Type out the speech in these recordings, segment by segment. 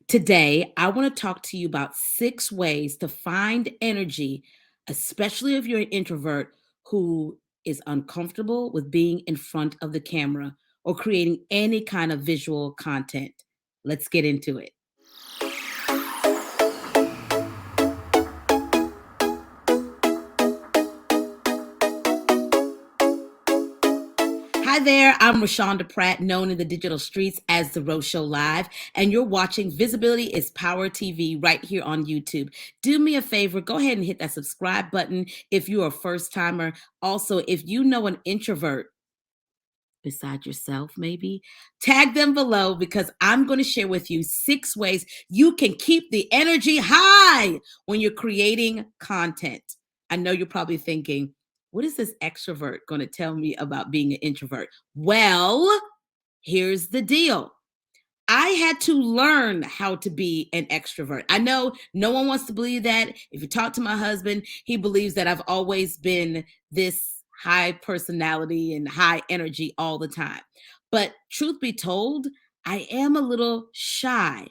Today, I want to talk to you about 6 ways to find energy, especially if you're an introvert who is uncomfortable with being in front of the camera or creating any kind of visual content. Let's get into it. Hi there, I'm Rashonda Pratt, known in the digital streets as The Rose Show Live, and you're watching Visibility is Power TV right here on YouTube. Do me a favor, go ahead and hit that subscribe button if you're a first timer. Also, if you know an introvert beside yourself, maybe tag them below because I'm going to share with you 6 ways you can keep the energy high when you're creating content. I know you're probably thinking, what is this extrovert going to tell me about being an introvert? Well, here's the deal. I had to learn how to be an extrovert. I know no one wants to believe that. If you talk to my husband, he believes that I've always been this high personality and high energy all the time. But truth be told, I am a little shy.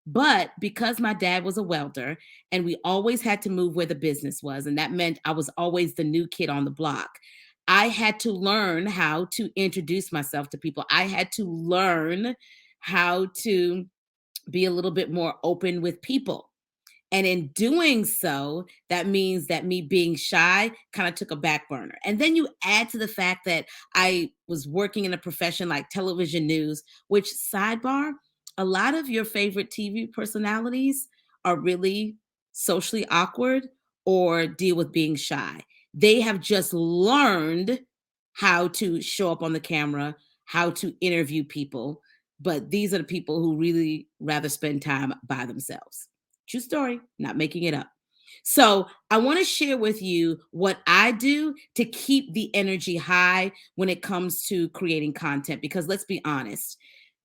But because my dad was a welder and we always had to move where the business was, and that meant I was always the new kid on the block, I had to learn how to introduce myself to people. I had to learn how to be a little bit more open with people. And in doing so, that means that me being shy kind of took a back burner. And then you add to the fact that I was working in a profession like television news, which, sidebar, a lot of your favorite TV personalities are really socially awkward or deal with being shy. They have just learned how to show up on the camera, how to interview people. But these are the people who really rather spend time by themselves. True story, not making it up. So, I want to share with you what I do to keep the energy high when it comes to creating content. Because let's be honest,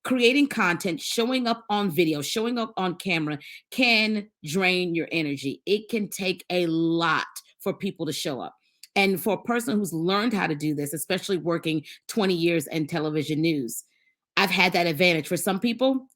creating content, showing up on video, showing up on camera can drain your energy. It can take a lot for people to show up. And for a person who's learned how to do this, especially working 20 years in television news, I've had that advantage. For some people,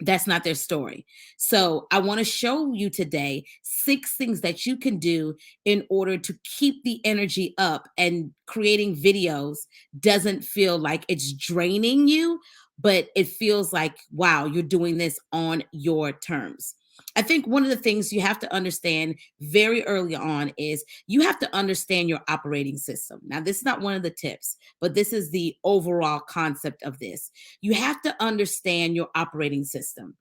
that's not their story. So I want to show you today 6 things that you can do in order to keep the energy up, and creating videos doesn't feel like it's draining you, but it feels like, wow, you're doing this on your terms. I think one of the things you have to understand very early on is you have to understand your operating system. Now, this is not one of the tips, but this is the overall concept of this. You have to understand your operating system.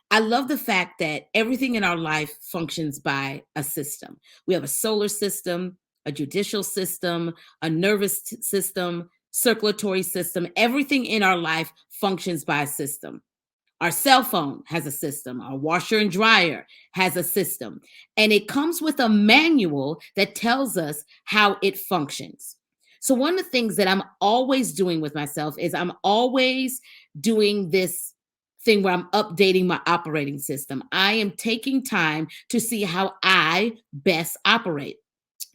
I love the fact that everything in our life functions by a system. We have a solar system, a judicial system, a nervous system, circulatory system. Everything in our life functions by a system. Our cell phone has a system. Our washer and dryer has a system. And it comes with a manual that tells us how it functions. So, one of the things that I'm always doing with myself is I'm always doing this thing where I'm updating my operating system. I am taking time to see how I best operate.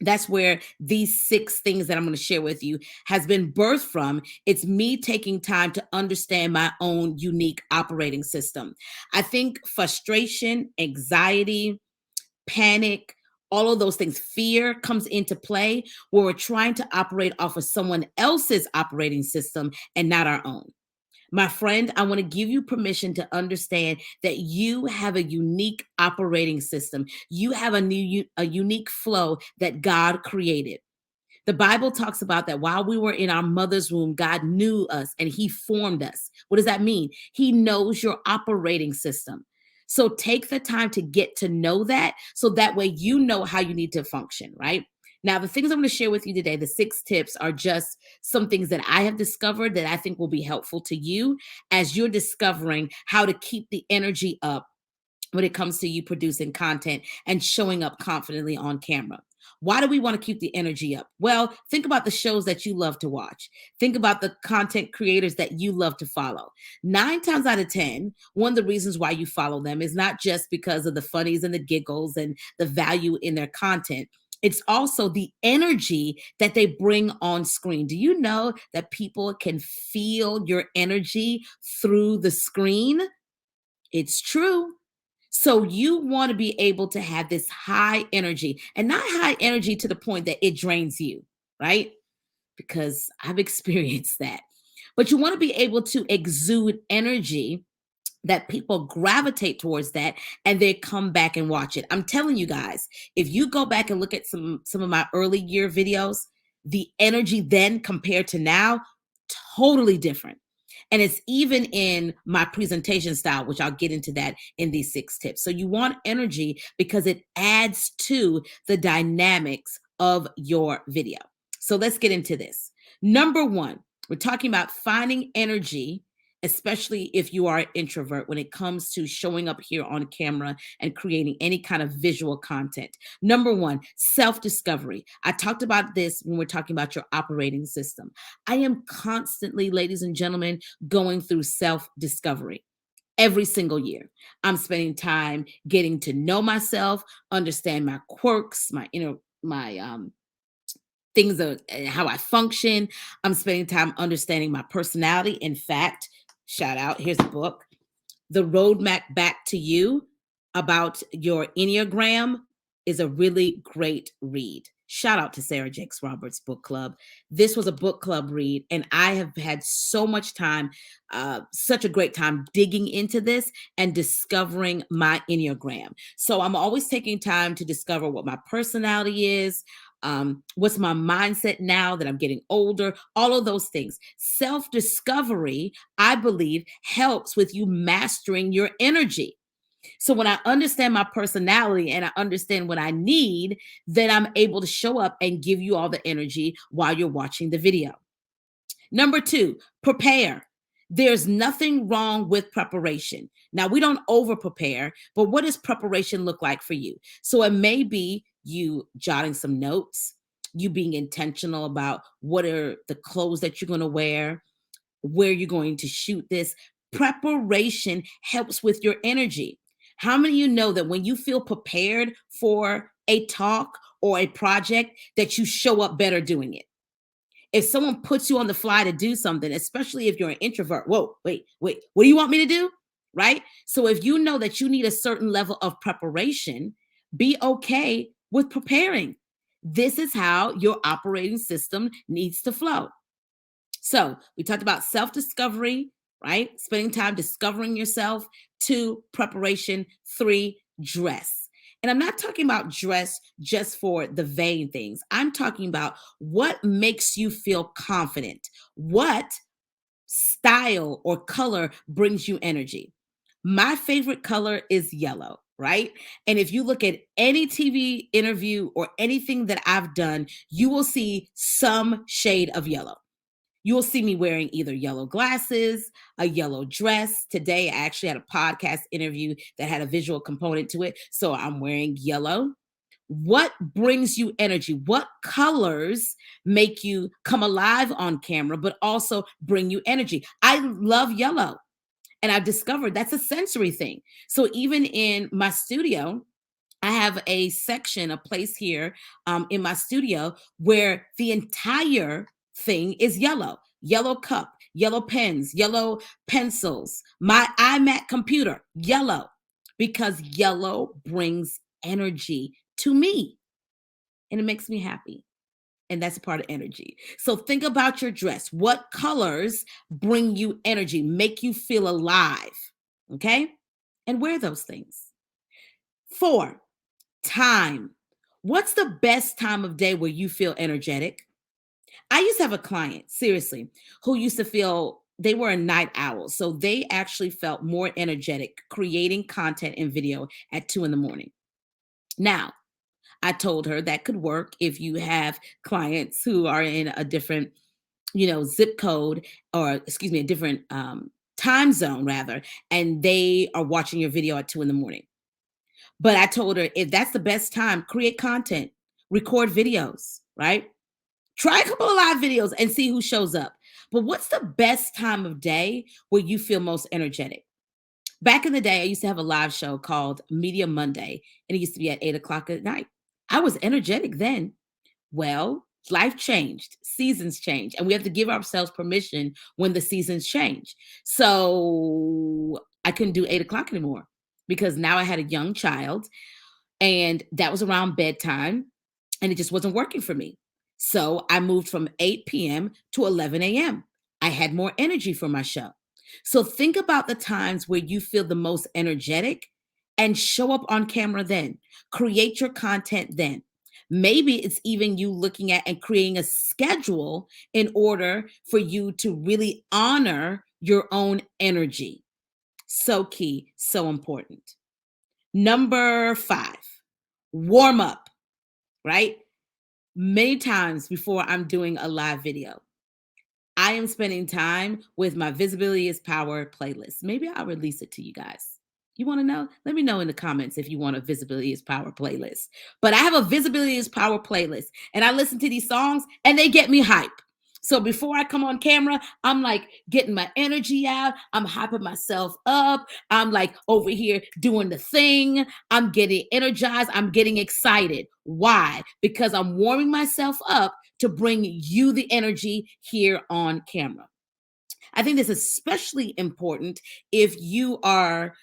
That's where these 6 things that I'm going to share with you has been birthed from. It's me taking time to understand my own unique operating system. I think frustration, anxiety, panic, all of those things, fear comes into play where we're trying to operate off of someone else's operating system and not our own. My friend, I want to give you permission to understand that you have a unique operating system. You have a unique flow that God created. The Bible talks about that while we were in our mother's womb, God knew us and he formed us. What does that mean? He knows your operating system. So take the time to get to know that so that way you know how you need to function, right? Now, the things I'm going to share with you today, the 6 tips, are just some things that I have discovered that I think will be helpful to you as you're discovering how to keep the energy up when it comes to you producing content and showing up confidently on camera. Why do we want to keep the energy up? Well, think about the shows that you love to watch. Think about the content creators that you love to follow. 9 times out of 10, one of the reasons why you follow them is not just because of the funnies and the giggles and the value in their content. It's also the energy that they bring on screen. Do you know that people can feel your energy through the screen? It's true. So you want to be able to have this high energy, and not high energy to the point that it drains you, right? Because I've experienced that. But you want to be able to exude energy that people gravitate towards that, and they come back and watch it. I'm telling you guys, if you go back and look at some of my early year videos, the energy then compared to now, totally different. And it's even in my presentation style, which I'll get into that in these 6 tips. So you want energy because it adds to the dynamics of your video. So let's get into this. Number one, we're talking about finding energy, especially if you are an introvert, when it comes to showing up here on camera and creating any kind of visual content. Number one, self-discovery. I talked about this when we're talking about your operating system. I am constantly, ladies and gentlemen, going through self-discovery. Every single year, I'm spending time getting to know myself, understand my quirks, my things of how I function. I'm spending time understanding my personality. In fact, shout out, here's a book, The Roadmap Back to You, about your Enneagram, is a really great read. Shout out to Sarah Jakes Roberts Book Club. This was a book club read, and I have had so much time, such a great time digging into this and discovering my Enneagram. So I'm always taking time to discover what my personality is, what's my mindset now that I'm getting older, all of those things. Self-discovery, I believe, helps with you mastering your energy. So when I understand my personality and I understand what I need, then I'm able to show up and give you all the energy while you're watching the video. Number two, prepare. There's nothing wrong with preparation. Now, we don't over prepare, but what does preparation look like for you? So it may be you jotting some notes, you being intentional about what are the clothes that you're going to wear, where you're going to shoot this. Preparation helps with your energy. How many of you know that when you feel prepared for a talk or a project, that you show up better doing it? If someone puts you on the fly to do something, especially if you're an introvert, whoa, wait, what do you want me to do? Right? So if you know that you need a certain level of preparation, be okay with preparing. This is how your operating system needs to flow. So we talked about self-discovery, right? Spending time discovering yourself. 2, preparation. 3, dress. And I'm not talking about dress just for the vain things. I'm talking about what makes you feel confident. What style or color brings you energy. My favorite color is yellow, right? And if you look at any TV interview or anything that I've done, you will see some shade of yellow. You will see me wearing either yellow glasses, a yellow dress. Today, I actually had a podcast interview that had a visual component to it. So I'm wearing yellow. What brings you energy? What colors make you come alive on camera, but also bring you energy? I love yellow. And I've discovered that's a sensory thing. So even in my studio, I have a section, a place here in my studio where the entire thing is yellow. Yellow cup, yellow pens, yellow pencils, my iMac computer, yellow, because yellow brings energy to me and it makes me happy. And that's a part of energy. So think about your dress. What colors bring you energy, make you feel alive? Okay. And wear those things. 4, time. What's the best time of day where you feel energetic? I used to have a client, seriously, who used to feel they were a night owl. So they actually felt more energetic creating content and video at 2 in the morning. Now, I told her that could work if you have clients who are in a different, zip code, or excuse me, a different time zone rather, and they are watching your video at 2 in the morning. But I told her, if that's the best time, create content, record videos, right? Try a couple of live videos and see who shows up. But what's the best time of day where you feel most energetic? Back in the day, I used to have a live show called Media Monday, and it used to be at 8 o'clock at night. I was energetic then. Well, life changed, seasons change, and we have to give ourselves permission when the seasons change. So I couldn't do 8 o'clock anymore. because now I had a young child and that was around bedtime and it just wasn't working for me. So I moved from 8 p.m. to 11 a.m. I had more energy for my show. So think about the times where you feel the most energetic and show up on camera then. Create your content then. Maybe it's even you looking at and creating a schedule in order for you to really honor your own energy. So key, so important. Number 5, warm up, right? Many times before I'm doing a live video, I am spending time with my Visibility is Power playlist. Maybe I'll release it to you guys. You want to know? Let me know in the comments if you want a Visibility is Power playlist. But I have a Visibility is Power playlist and I listen to these songs and they get me hype. So before I come on camera, I'm like getting my energy out. I'm hyping myself up. I'm like over here doing the thing. I'm getting energized. I'm getting excited. Why? Because I'm warming myself up to bring you the energy here on camera. I think this is especially important if you are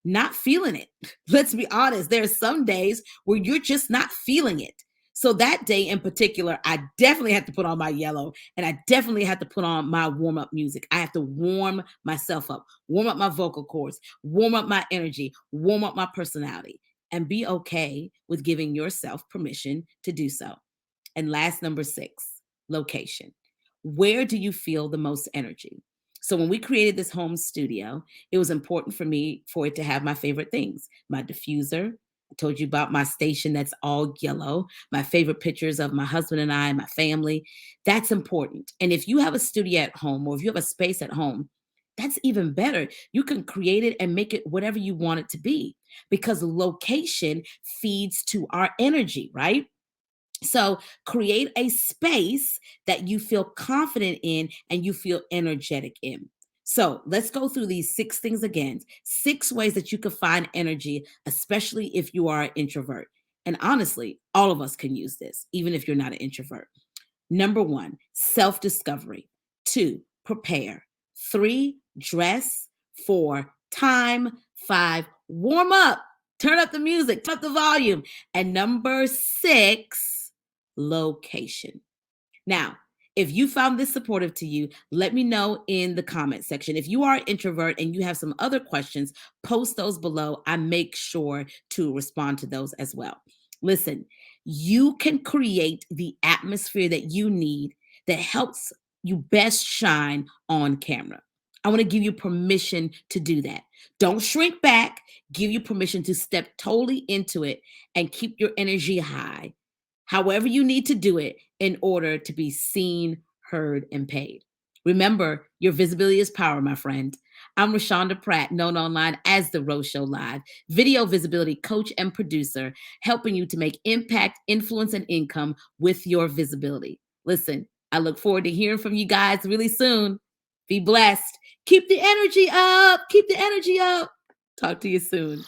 not feeling it. Let's be honest. There's some days where you're just not feeling it. So that day in particular, I definitely have to put on my yellow and I definitely have to put on my warm up music. I have to warm myself up, warm up my vocal cords, warm up my energy, warm up my personality, and be okay with giving yourself permission to do so. And last, number 6, location. Where do you feel the most energy? So when we created this home studio, it was important for me for it to have my favorite things. My diffuser. I told you about my station that's all yellow. My favorite pictures of my husband and I, my family. That's important. And if you have a studio at home or if you have a space at home, that's even better. You can create it and make it whatever you want it to be because location feeds to our energy, right? So create a space that you feel confident in and you feel energetic in. So let's go through these 6 things again. 6 ways that you can find energy, especially if you are an introvert. And honestly, all of us can use this, even if you're not an introvert. Number 1, self discovery. 2, prepare. 3, dress. 4, time. 5, warm up. Turn up the music, turn up the volume. And number 6, location. Now, if you found this supportive to you, let me know in the comment section. If you are an introvert and you have some other questions, post those below. I make sure to respond to those as well. Listen, you can create the atmosphere that you need that helps you best shine on camera. I want to give you permission to do that. Don't shrink back. Give you permission to step totally into it and keep your energy high however you need to do it in order to be seen, heard, and paid. Remember, your visibility is power, my friend. I'm Rashonda Pratt, known online as The Rose Show Live, video visibility coach and producer, helping you to make impact, influence, and income with your visibility. Listen, I look forward to hearing from you guys really soon. Be blessed. Keep the energy up. Keep the energy up. Talk to you soon.